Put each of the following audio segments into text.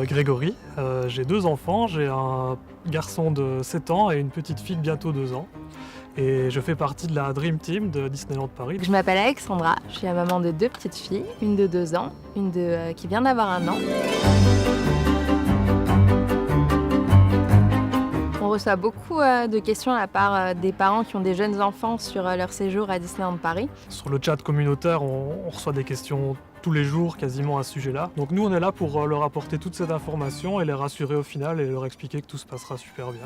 Grégory, j'ai 2 enfants, j'ai un garçon de 7 ans et une petite fille de bientôt 2 ans. Et je fais partie de la Dream Team de Disneyland Paris. Je m'appelle Alexandra, je suis la maman de 2 petites filles, une de 2 ans, une qui vient d'avoir 1 an. On reçoit beaucoup de questions à la part des parents qui ont des jeunes enfants sur leur séjour à Disneyland Paris. Sur le chat communautaire, on reçoit des questions tous les jours quasiment à ce sujet-là. Donc nous, on est là pour leur apporter toute cette information et les rassurer au final et leur expliquer que tout se passera super bien.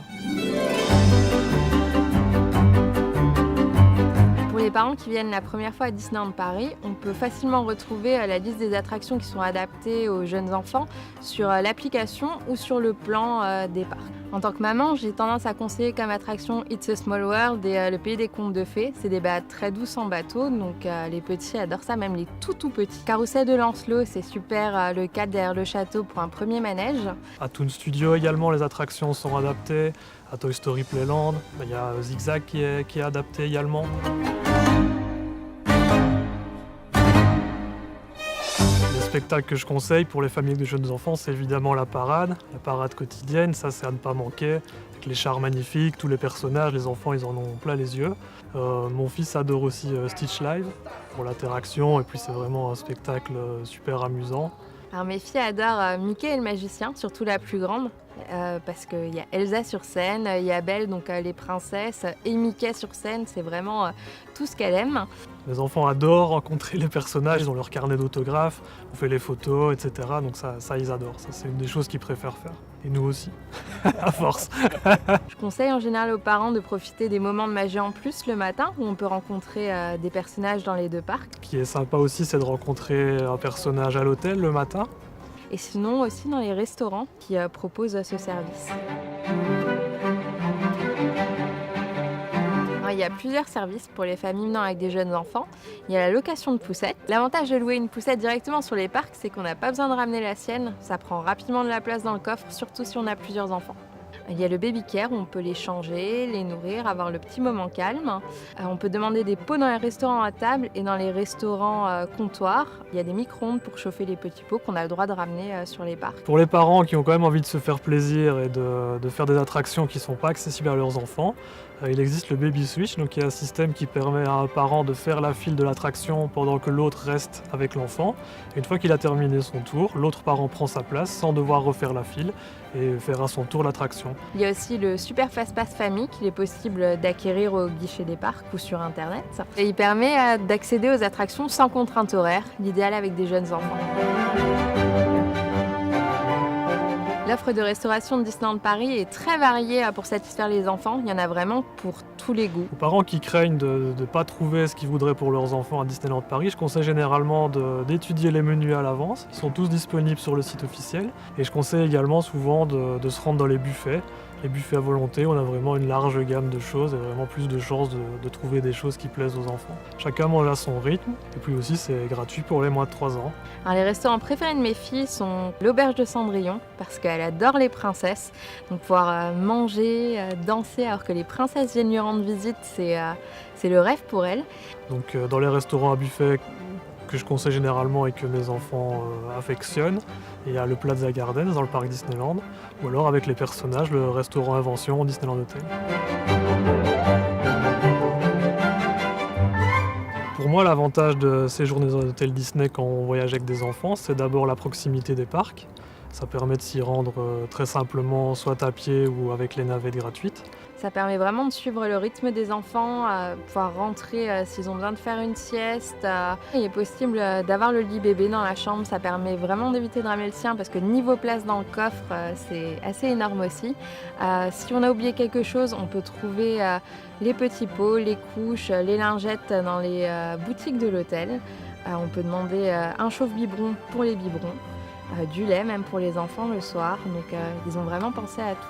Pour les parents qui viennent la première fois à Disneyland Paris, on peut facilement retrouver la liste des attractions qui sont adaptées aux jeunes enfants sur l'application ou sur le plan des parcs. En tant que maman, j'ai tendance à conseiller comme attraction It's a Small World et le pays des contes de fées. C'est des balades très douces en bateau, donc les petits adorent ça, même les tout petits. Carrousel de Lancelot, c'est super, le cadre derrière le château pour un premier manège. À Toon Studio également, les attractions sont adaptées. À Toy Story Playland, il y a Zigzag qui est adapté également. Les spectacles que je conseille pour les familles de jeunes enfants, c'est évidemment la parade quotidienne, ça c'est à ne pas manquer, avec les chars magnifiques, tous les personnages, les enfants ils en ont plein les yeux. Mon fils adore aussi Stitch Live pour l'interaction et puis c'est vraiment un spectacle super amusant. Alors mes filles adorent Mickey et le magicien, surtout la plus grande, parce qu'il y a Elsa sur scène, il y a Belle, donc les princesses, et Mickey sur scène, c'est vraiment tout ce qu'elle aime. Les enfants adorent rencontrer les personnages, ils ont leur carnet d'autographes, on fait les photos, etc. Donc ça ils adorent, ça c'est une des choses qu'ils préfèrent faire. Et nous aussi, à force. Je conseille en général aux parents de profiter des moments de magie en plus le matin, où on peut rencontrer des personnages dans les 2 parcs. Ce qui est sympa aussi, c'est de rencontrer un personnage à l'hôtel le matin. Et sinon aussi dans les restaurants qui proposent ce service. Alors, il y a plusieurs services pour les familles venant avec des jeunes enfants. Il y a la location de poussettes. L'avantage de louer une poussette directement sur les parcs, c'est qu'on n'a pas besoin de ramener la sienne. Ça prend rapidement de la place dans le coffre, surtout si on a plusieurs enfants. Il y a le baby care où on peut les changer, les nourrir, avoir le petit moment calme. On peut demander des pots dans les restaurants à table et dans les restaurants comptoirs. Il y a des micro-ondes pour chauffer les petits pots qu'on a le droit de ramener sur les parcs. Pour les parents qui ont quand même envie de se faire plaisir et de faire des attractions qui ne sont pas accessibles à leurs enfants, il existe le Baby Switch, donc il y a un système qui permet à un parent de faire la file de l'attraction pendant que l'autre reste avec l'enfant. Une fois qu'il a terminé son tour, l'autre parent prend sa place sans devoir refaire la file et faire à son tour l'attraction. Il y a aussi le Super Fast Pass Famille qu'il est possible d'acquérir au guichet des parcs ou sur internet. Et il permet d'accéder aux attractions sans contrainte horaire, l'idéal avec des jeunes enfants. L'offre de restauration de Disneyland Paris est très variée pour satisfaire les enfants. Il y en a vraiment pour tous les goûts. Aux parents qui craignent de ne pas trouver ce qu'ils voudraient pour leurs enfants à Disneyland Paris, je conseille généralement d'étudier les menus à l'avance. Ils sont tous disponibles sur le site officiel. Et je conseille également souvent de se rendre dans les buffets. Les buffets à volonté, on a vraiment une large gamme de choses et vraiment plus de chances de trouver des choses qui plaisent aux enfants. Chacun mange à son rythme et puis aussi c'est gratuit pour les moins de 3 ans. Alors, les restaurants préférés de mes filles sont l'Auberge de Cendrillon parce qu'elle adore les princesses. Donc pouvoir manger, danser alors que les princesses viennent lui rendre visite, c'est le rêve pour elle. Donc dans les restaurants à buffet que je conseille généralement et que mes enfants affectionnent, il y a le Plaza Gardens dans le parc Disneyland, ou alors avec les personnages, le restaurant Invention Disneyland Hotel. Pour moi, l'avantage de séjourner dans un hôtel Disney quand on voyage avec des enfants, c'est d'abord la proximité des parcs. Ça permet de s'y rendre très simplement, soit à pied ou avec les navettes gratuites. Ça permet vraiment de suivre le rythme des enfants, pouvoir rentrer s'ils ont besoin de faire une sieste. Il est possible d'avoir le lit bébé dans la chambre, ça permet vraiment d'éviter de ramener le sien parce que niveau place dans le coffre, c'est assez énorme aussi. Si on a oublié quelque chose, on peut trouver les petits pots, les couches, les lingettes dans les boutiques de l'hôtel. On peut demander un chauffe-biberon pour les biberons, du lait même pour les enfants le soir, donc ils ont vraiment pensé à tout.